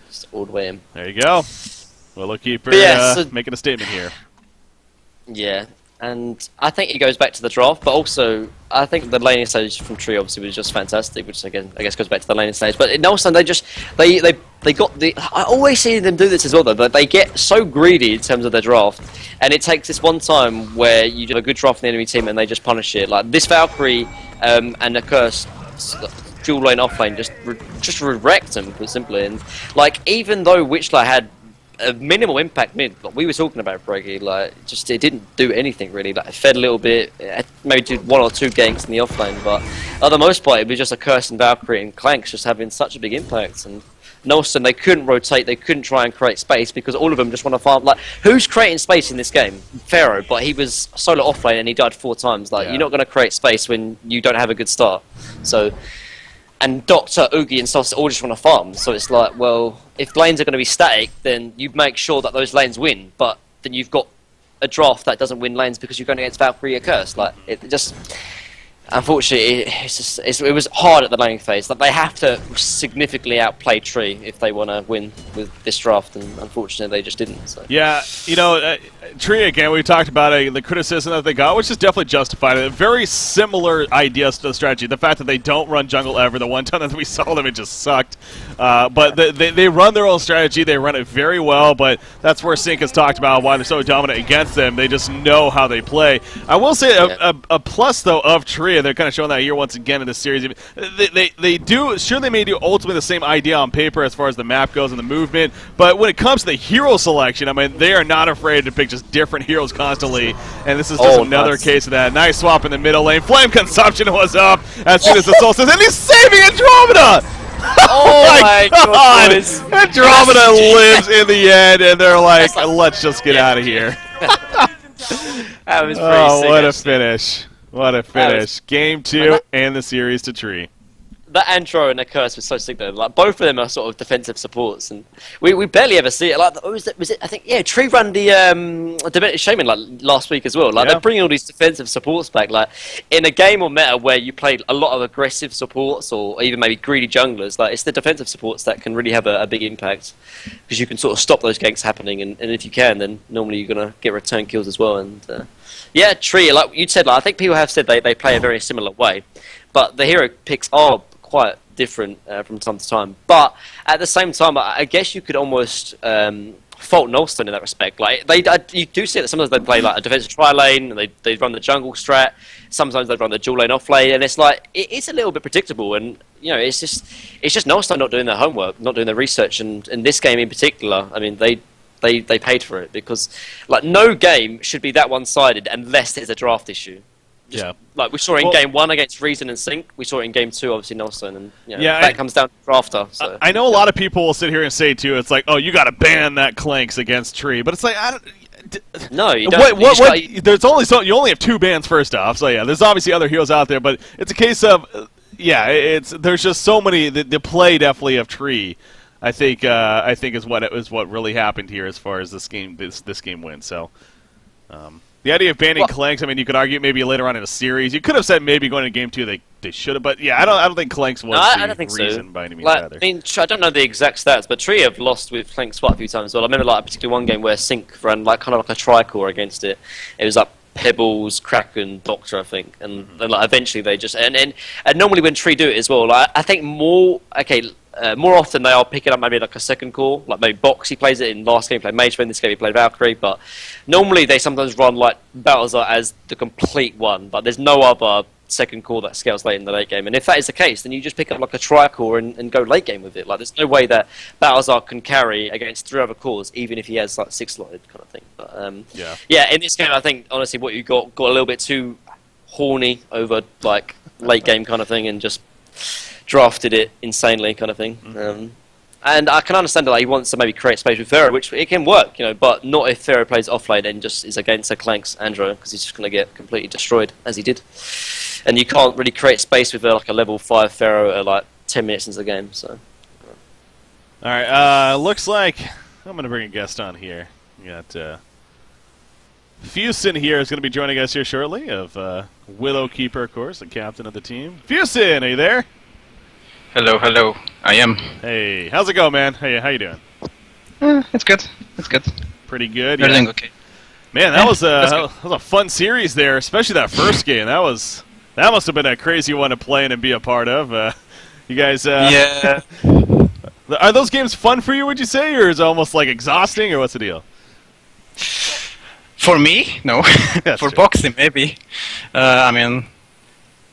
Just all the way in. There you go. Willowkeeper making a statement here. Yeah, and I think it goes back to the draft, but also I think the laning stage from Tree obviously was just fantastic, which again I guess goes back to the laning stage. But in Nelson, they got the. I always see them do this as well, though. But they get so greedy in terms of their draft, and it takes this one time where you do a good draft in the enemy team and they just punish it. Like this Valkyrie and the Curse dual lane off lane just wrecked them quite simply. And like even though Witchlight had a minimal impact mid, but we were talking about Breggy, like just it didn't do anything really. Like it fed a little bit, maybe did one or two ganks in the offlane, but for the most part it was just a Curse and Valkyrie and Clanks just having such a big impact. And Nelson, they couldn't rotate, they couldn't try and create space because all of them just want to farm. Like who's creating space in this game? Pharaoh, but he was solo offlane and he died 4 times. Like you're not going to create space when you don't have a good start. So. And Doctor, Oogie, and Sauce all just want to farm. So it's like, well, if lanes are going to be static, then you make sure that those lanes win. But then you've got a draft that doesn't win lanes because you're going against Valkyrie or Curse. Like, it just... Unfortunately, it was hard at the laning phase. Like, they have to significantly outplay Tree if they want to win with this draft, and unfortunately, they just didn't. So. Yeah, Tree, again, we talked about the criticism that they got, which is definitely justified. A very similar idea to the strategy. The fact that they don't run jungle ever. The one time that we saw them, it just sucked. But they run their own strategy. They run it very well, but that's where Sync has talked about why they're so dominant against them. They just know how they play. I will say a plus, though, of Tree, and they're kind of showing that here once again in this series. They do, sure, they may do ultimately the same idea on paper as far as the map goes and the movement, but when it comes to the hero selection, I mean, they are not afraid to pick just different heroes constantly, and this is just another case of that. Nice swap in the middle lane. Flame consumption was up as soon as the soul says, and he's saving Andromeda! Oh my god! Andromeda lives in the end, and they're like, let's just get out of here. That was pretty sick, what a finish. What a finish. Game 2 and the series to Tree. That Andro and the Curse was so sick though. Like both of them are sort of defensive supports, and we barely ever see it. Like was it? I think Tree ran the Demented Shaman like last week as well. Like they're bringing all these defensive supports back. Like in a game or meta where you played a lot of aggressive supports or even maybe greedy junglers, like it's the defensive supports that can really have a big impact because you can sort of stop those ganks happening, and if you can, then normally you're gonna get return kills as well. And yeah, Tree, like you said, like I think people have said they play a very similar way, but the hero picks are quite different from time to time. But at the same time, I guess you could almost fault Nullstone in that respect. Like you do see that sometimes they play like a defensive tri-lane, and they run the jungle strat. Sometimes they run the dual lane off lane, and it's like it's a little bit predictable. And it's just Nullstone not doing their homework, not doing their research. And in this game in particular, I mean they paid for it, because like no game should be that one-sided unless there's a draft issue. Like we saw it in game 1 against Reason and Sync. We saw it in game 2, obviously Nullstone, and that comes down to drafter. So. I know a lot of people will sit here and say too, it's like, oh, you got to ban that Clanks against Tree, but it's like I don't. No, you don't. There's only you only have 2 bans first off, so yeah, there's obviously other heroes out there, but it's a case of there's just so many the play definitely of Tree. I think is what really happened here as far as this game wins. So. The idea of banning Clanks, I mean, you could argue maybe later on in a series. You could have said maybe going to game 2 they should have, but yeah, I don't think Clanks was the reason by any means either. I mean, I don't know the exact stats, but Tree have lost with Clanks quite a few times as well. I remember like a particular one game where Sync ran like kind of like a tricore against it. It was like Pebbles, Kraken, Doctor, I think, and then like eventually they just and normally when Tree do it as well, like I think more often they are picking up maybe like a second core, like maybe Box, he plays it in last game, he played Mage, in this game he played Valkyrie, but normally they sometimes run like Balthazar as the complete one, but there's no other second core that scales late in the late game, and if that is the case, then you just pick up like a tri-core and go late game with it. Like there's no way that Balthazar can carry against 3 other cores, even if he has like 6 slotted kind of thing. But in this game I think honestly what you got a little bit too horny over like late game kind of thing, and just drafted it insanely kind of thing. And I can understand that he wants to maybe create space with Pharaoh, which it can work, but not if Pharaoh plays offlane and just is against a Clanks Andro, because he's just going to get completely destroyed, as he did. And you can't really create space with like a level 5 Pharaoh at like 10 minutes into the game. So. Alright, looks like I'm going to bring a guest on here. We got Fusin here is going to be joining us here shortly, of Willowkeeper, of course, the captain of the team. Fusin, are you there? Hello, I am. Hey, how's it going, man? Hey, how you doing? It's good. Pretty good. Everything okay. Man, that was a fun series there, especially that first game. That must have been a crazy one to play in and be a part of. You guys, yeah. Are those games fun for you? Would you say, or is it almost like exhausting, or what's the deal? For me, no. For true. boxing, maybe. I mean,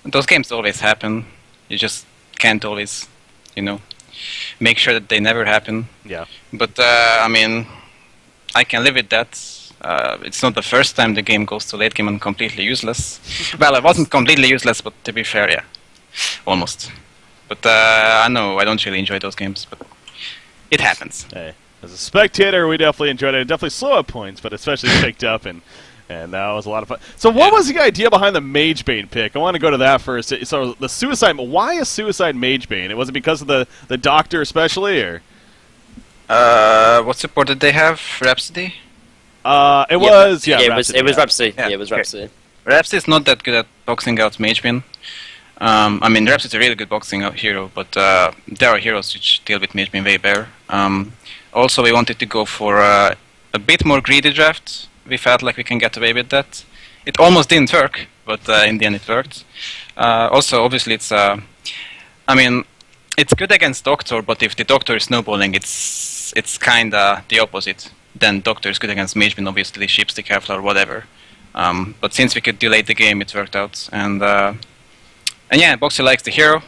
those games always happen. You just can't always, make sure that they never happen. Yeah. But I mean, I can live with that. It's not the first time the game goes to late game and completely useless. Well, it wasn't completely useless, but to be fair, yeah, almost. But I know I don't really enjoy those games, but it happens. Hey, as a spectator, we definitely enjoyed it. Definitely slow at points, but especially picked up and that was a lot of fun. So what was the idea behind the Mage Bane pick? I want to go to that first. So the Suicide, why a Suicide Mage Bane? Was it because of the Doctor especially, or? What support did they have? Rhapsody? It was Rhapsody. It was Rhapsody. Yeah, it was Rhapsody. Rhapsody is not that good at boxing out Mage Bane. I mean, Rhapsody is a really good boxing out hero, but there are heroes which deal with Mage Bane way better. Also, we wanted to go for a bit more greedy draft. We felt like we can get away with that. It almost didn't work, but in the end it worked. Also, obviously, it's good against Doctor, but if the Doctor is snowballing, it's kinda the opposite. Then Doctor is good against Mage Bane, obviously, Shipstick, Kevlar, whatever. But since we could delay the game, it worked out. And yeah, Boxy likes the hero.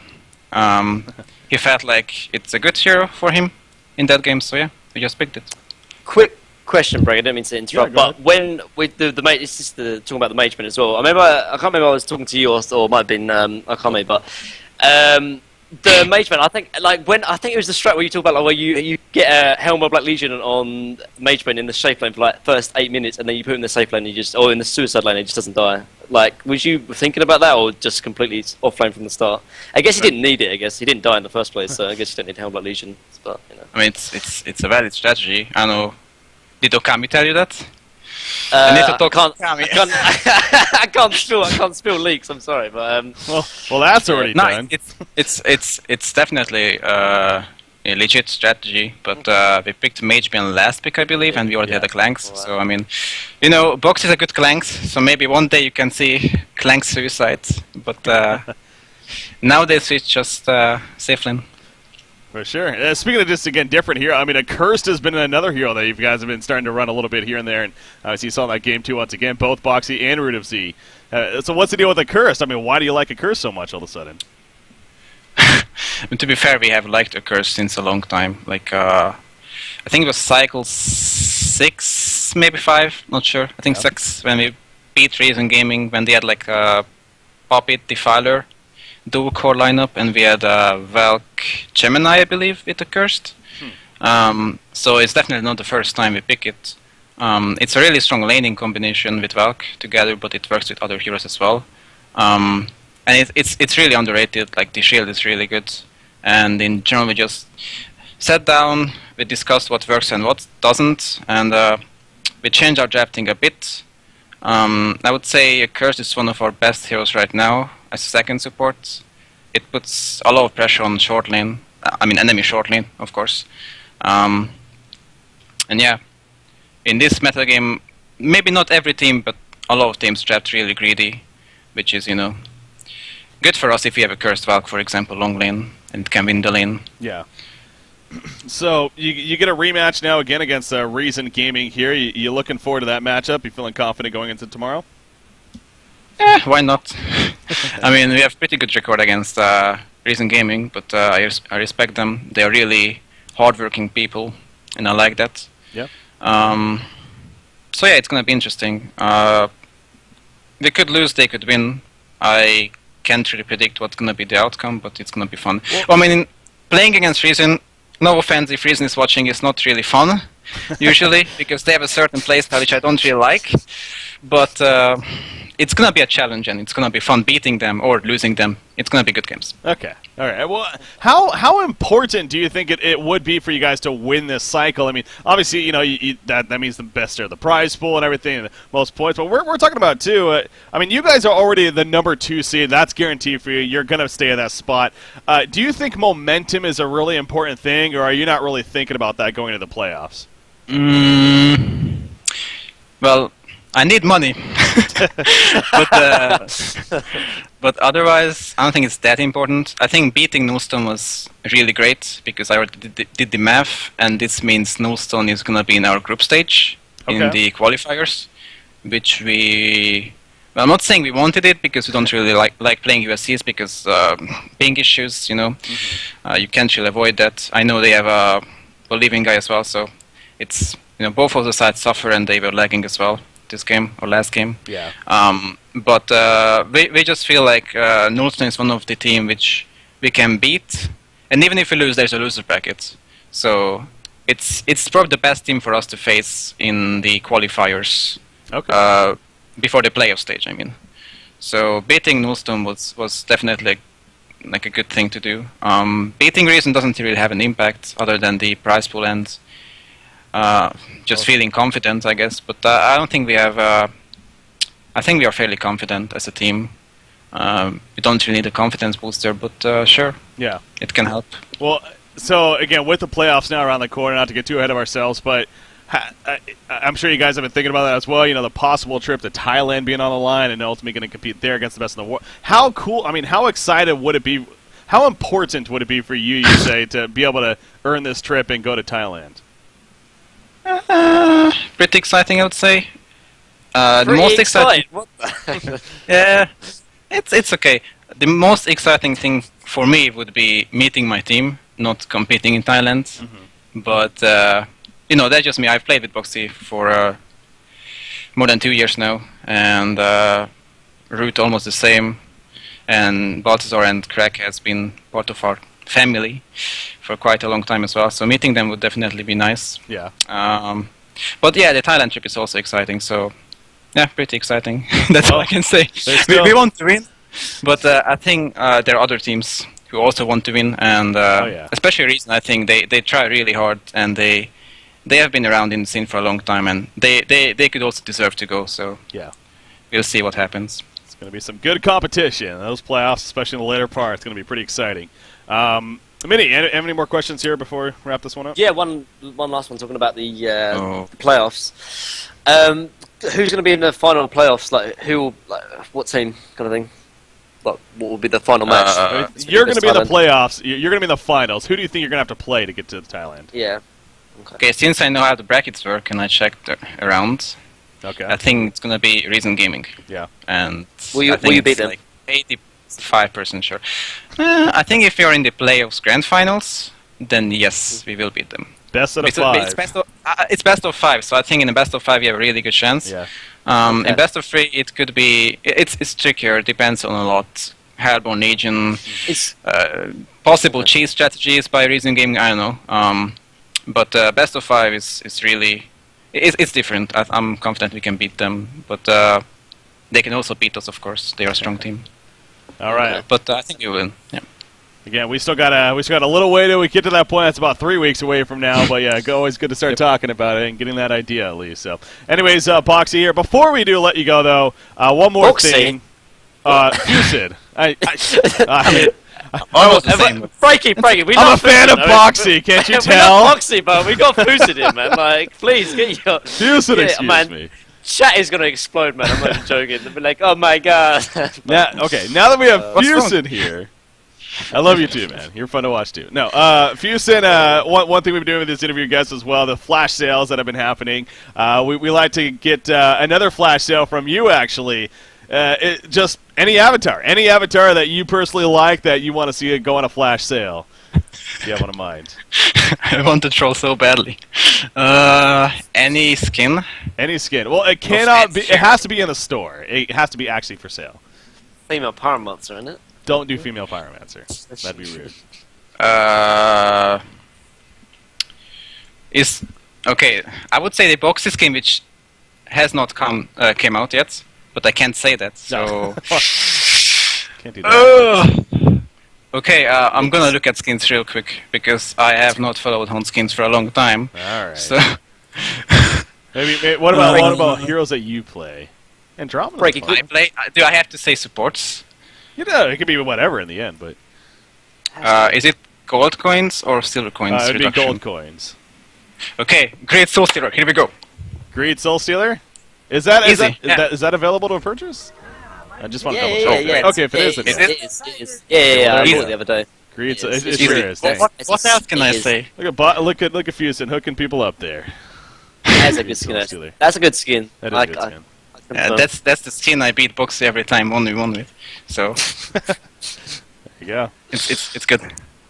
He felt like it's a good hero for him in that game, so yeah, we just picked it. Quick question, Breg, I don't mean to interrupt, but when with the mage, it's just talking about the Mage Bane as well. I can't remember I was talking to you or it might have been Akame, but the Mage Bane, I think it was the strat where you talk about like where you get a Helm of Black Legion on Mage Bane in the safe lane for like first 8 minutes, and then you put him in the safe lane, or in the suicide lane, he just doesn't die. Like, was you thinking about that, or just completely offlane from the start? I guess he didn't need it. I guess he didn't die in the first place, so I guess you don't need Helm of Black Legion. But I mean, it's a valid strategy. I know. Did Okami tell you that? I can't spill leaks. I'm sorry, but well, that's already done. It's definitely a legit strategy, but we picked Mage Bane last pick, I believe, and we already had the Clanks. Wow. So I mean, Box is a good Clanks, so maybe one day you can see Clanks Suicide, but nowadays it's just safe lane. For sure. Speaking of just, again, different hero, I mean, Accursed has been another hero that you guys have been starting to run a little bit here and there, and obviously you saw that game too once again, both Boxy and Root of Z. So what's the deal with Accursed? I mean, why do you like Accursed so much all of a sudden? To be fair, we have liked Accursed since a long time. Like, I think it was Cycle 6, maybe 5, not sure. I think 6, when we beat Reason Gaming, when they had like Puppet, Defiler, dual core lineup, and we had Valk Gemini, I believe, with Accursed. So it's definitely not the first time we pick it. It's a really strong laning combination with Valk together, but it works with other heroes as well. And it's really underrated. Like, the shield is really good, and in general we just sat down, we discussed what works and what doesn't, and we changed our drafting a bit. I would say Accursed is one of our best heroes right now as second support. It puts a lot of pressure on short lane, I mean enemy short lane, of course. And yeah, in this meta game, maybe not every team, but a lot of teams draft really greedy, which is, you know, good for us if we have a Cursed Valk, for example, long lane, and can win the lane. Yeah. So you get a rematch now again against Reason Gaming here. You looking forward to that matchup? You feeling confident going into tomorrow? Why not? I mean, we have pretty good record against Reason Gaming, but I respect them. They are really hardworking people, and I like that. Yeah. So yeah, it's gonna be interesting. They could lose, they could win. I can't really predict what's gonna be the outcome, but it's gonna be fun. Well, I mean, playing against Reason, no offense if Reason is watching, is not really fun, usually, because they have a certain playstyle which I don't really like. But it's gonna be a challenge, and it's gonna be fun beating them or losing them. It's gonna be good games. Okay, all right. Well, how important do you think it would be for you guys to win this cycle? I mean, obviously, you know, that means the best of the prize pool and everything, and the most points. But we're talking about too. I mean, you guys are already the number 2 seed. That's guaranteed for you. You're gonna stay at that spot. Do you think momentum is a really important thing, or are you not really thinking about that going into the playoffs? Well, I need money, but otherwise, I don't think it's that important. I think beating Nullstone was really great because I already did the math, and this means Nullstone is gonna be in our group stage in the qualifiers, which well, I'm not saying we wanted it because we don't really like playing USCs because ping issues, you know, you can't really avoid that. I know they have a Bolivian guy as well, so it's, you know, both of the sides suffer, and they were lagging as well this game or last game. Yeah. But we just feel like Nullstone is one of the team which we can beat, and even if we lose, there's a loser bracket. So it's probably the best team for us to face in the qualifiers. Okay. Before the playoff stage, I mean. So beating Nullstone was definitely like a good thing to do. Beating Reason doesn't really have an impact other than the prize pool and just feeling confident, I guess. But I don't think we have. I think we are fairly confident as a team. We don't really need a confidence booster, but sure. Yeah. It can help. Well, so again, with the playoffs now around the corner, not to get too ahead of ourselves, but I'm sure you guys have been thinking about that as well. You know, the possible trip to Thailand being on the line and ultimately going to compete there against the best in the world. How cool, I mean, how excited would it be, how important would it be for you say, to be able to earn this trip and go to Thailand? Pretty exciting, I would say. The most exciting. What the? Yeah, it's okay. The most exciting thing for me would be meeting my team, not competing in Thailand. But you know, that's just me. I've played with Boxy for more than 2 years now, and Root almost the same. And Balthazar and Crack has been part of our family for quite a long time as well. So meeting them would definitely be nice. Yeah. But yeah, the Thailand trip is also exciting. So yeah, pretty exciting. That's all I can say. We want to win, but I think there are other teams who also want to win, and especially Reason. I think they try really hard, and they have been around in the scene for a long time, and they could also deserve to go. So yeah, we'll see what happens. It's going to be some good competition. Those playoffs, especially in the later part, it's going to be pretty exciting. Minnie, any more questions here before we wrap this one up? Yeah, one last one talking about the playoffs. Who's going to be in the final playoffs? Like who? Like what team? Kind of thing. what will be the final match? You're going to be in the Thailand. playoffs. You're going to be in the finals. Who do you think you're going to have to play to get to Thailand? Yeah. Okay, since I know how the brackets work and I checked around, Okay. I think it's gonna be Reason Gaming. Yeah. And Will you I think beat it's them? like 85% sure. I think if you're in the playoffs grand finals, then yes, we will beat them. Best out of It's, five. it's best of 5, so I think in the best of 5 you have a really good chance. Yeah. Okay. In best of 3 it could be, it's trickier, it depends on a lot. Hardbone Legion, It's possible cheese strategies by Reason Gaming, I don't know. But best of 5 is really, it's different. I'm confident we can beat them, but they can also beat us, of course. They are a strong team. All right. But I think we win. Yeah. Again, we still got a little way till we get to that point. That's about 3 weeks away from now. But yeah, always good to start talking about it and getting that idea at least. So, anyways, Boxy here. Before we do let you go though, one more Boxy? thing. Fusid. I mean, Almost the same. Frankie, we I'm a love fan of Fusid, Boxy. Can't you we tell? love Boxy, but we got Fusid in, man. Like, please get your Fusid, Yeah, excuse man. me. chat is gonna explode, man. I'm not even joking. They'll be like, oh my god. Now that we have What's wrong? Fusin here, I love you too, man. You're fun to watch too. No, Fusin, one thing we've been doing with this interview guest as well, the flash sales that have been happening. We like to get another flash sale from you, actually. Just any avatar that you personally like that you want to see it go on a flash sale. If you have one in mind. I want to troll so badly. Any skin? Any skin. Well, it cannot be. It has to be in the store. It has to be actually for sale. Female Pyromancer, isn't it? Don't do female pyromancer. That'd be rude. Is okay. I would say the boxy skin, which has not came out yet, but I can't say that. So Can't do that. okay, I'm gonna look at skins real quick because I have not followed Hunt skins for a long time. All right. So Maybe what about heroes that you play? Andromeda. Breaking I play. Do I have to say supports? You know, it could be whatever in the end, but Is it gold coins or silver coins? it'd be reduction? gold coins. Okay, Great Soul Stealer. Here we go. Greed Soul Stealer. Is that Easy, yeah. is that available to purchase? I just want to double Yeah, check. yeah. Okay, if it is, it is. It is. Yeah. I Easy. bought it the other day. Greed Soul. It's It easy. sure is. Dang. What else can I It is. say? Look at Fusin hooking people up there. That's a Greed good Soul skin. Stealer. That's a good skin. That is a good skin. That's the skin I beat Boxy every time 1v1 with. So There you go. it's good.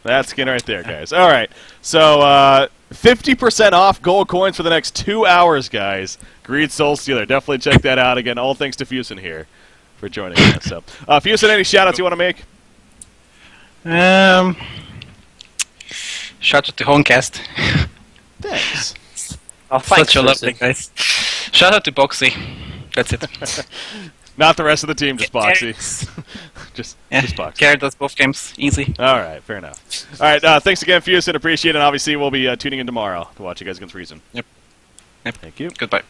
That skin right there, guys. All right. So 50% off gold coins for the next 2 hours, guys. Greed Soul Stealer. Definitely check that out. Again, all thanks to Fusin here for joining us. So, Fusin, any shout-outs you want to make? Shout out to Homecast. Thanks. Oh, thanks, Such a lovely Tristan. guys. Shout out to Boxy. That's it. Not the rest of the team, just Yeah. Boxy. just Boxy. Carried us both games. Easy. All right, fair enough. All right, thanks again, Fusin. Appreciate it. And obviously, we'll be tuning in tomorrow to watch you guys against Reason. Yep. Thank you. Goodbye.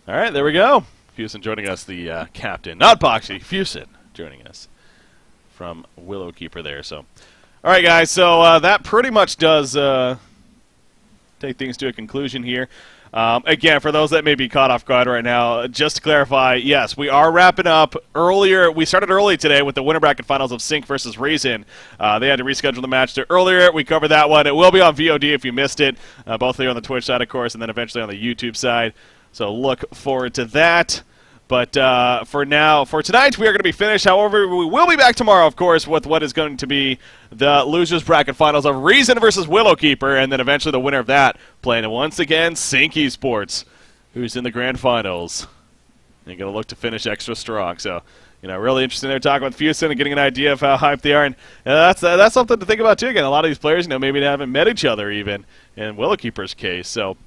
All right, there we go. Fusin joining us, the captain. Not Boxy, Fusin joining us from Willowkeeper there. So, all right, guys. So that pretty much does take things to a conclusion here. Again, for those that may be caught off guard right now, just to clarify, yes, we are wrapping up earlier. We started early today with the winter bracket finals of Sync versus Reason. They had to reschedule the match to earlier. We covered that one. It will be on VOD if you missed it, both here on the Twitch side, of course, and then eventually on the YouTube side. So look forward to that. But for tonight, we are going to be finished. However, we will be back tomorrow, of course, with what is going to be the losers bracket finals of Reason versus Willowkeeper, and then eventually the winner of that playing once again Sync Esports, who's in the grand finals. They're going to look to finish extra strong. So, really interesting there talking with Fusin and getting an idea of how hyped they are. And that's something to think about, too. Again, a lot of these players, maybe they haven't met each other even in Willowkeeper's case. So,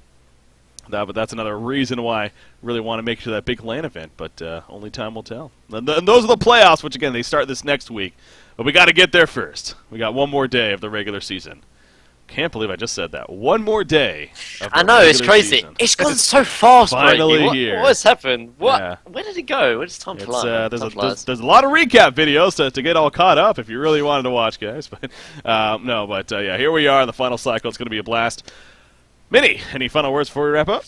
but that's another reason why I really want to make sure that big LAN event, but only time will tell. And those are the playoffs, which, again, they start this next week. But we got to get there first. We got one more day of the regular season. Can't believe I just said that. One more day of the I know, it's regular crazy. season. It's gone so fast, Finally Frankie. here. What has happened? What? Yeah. Where did it go? Where does time fly? There's a lot of recap videos to get all caught up if you really wanted to watch, guys. But yeah, here we are in the final cycle. It's going to be a blast. Minnie, any final words before we wrap up?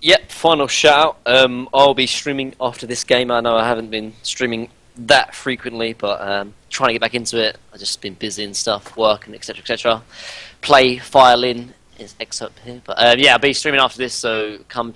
Yep, final shout out. I'll be streaming after this game. I know I haven't been streaming that frequently, but trying to get back into it. I've just been busy and stuff, work and etc. etc. Play, file in is excerpt here, but yeah, I'll be streaming after this, so come.